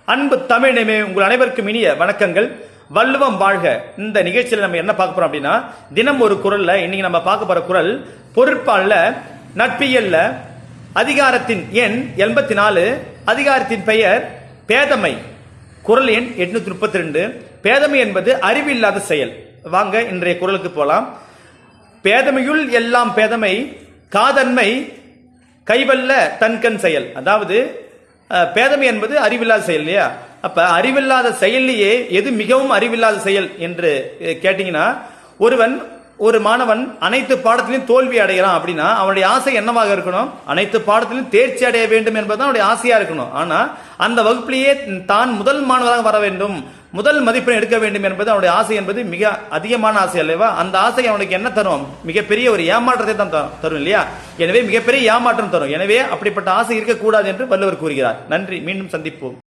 அன்பு தமிழினமே, உங்கள் அனைவருக்கும் இனிய வணக்கங்கள். வள்ளுவம் வாழ்க. இந்த நிகழ்ச்சியில் நம்ம என்ன பார்க்க போறோம் அப்படின்னா, தினம் ஒரு குறள்ல இன்னைக்கு நம்ம பார்க்க போற குறள் பொருட்பால்ல நட்பியல்ல அதிகாரத்தின் எண் 84, அதிகாரத்தின் பெயர் பேதமை. குறள் எண் 832. பேதமை என்பது அறிவில்லாத செயல். வாங்க இன்றைய குறளுக்கு போலாம். பேதமையுள் எல்லாம் பேதமை, காதன்மை கைவல்ல தன்கண் செயல். அதாவது பேதமை என்பது அறிவில்லாத செயல் இல்லையா? அப்ப அறிவில்லாத செயல்லையே எது மிகவும் அறிவில்லாத செயல் என்று கேட்டீங்கன்னா, ஒரு மாணவன் அனைத்து பாடத்திலும் தோல்வி அடைகிறான் அப்படின்னா அவனுடைய ஆசை என்னவாக இருக்கணும்? அனைத்து பாடத்திலும் தேர்ச்சி அடைய வேண்டும் என்பதுதான் அவனுடைய ஆசையா இருக்கணும். ஆனா அந்த வகுப்பிலேயே தான் முதல் மாணவராக வர வேண்டும், முதல் மதிப்பெண் எடுக்க வேண்டும் என்பது அவனுடைய ஆசை என்பது மிக அதிகமான ஆசை அல்லவா? அந்த ஆசை அவனுக்கு என்ன தரும்? மிகப்பெரிய ஒரு ஏமாற்றத்தை தான் தரும் இல்லையா? எனவே மிகப்பெரிய ஏமாற்றம் தரும். எனவே அப்படிப்பட்ட ஆசை இருக்கக்கூடாது என்று வள்ளுவர் கூறுகிறார். நன்றி. மீண்டும் சந்திப்போம்.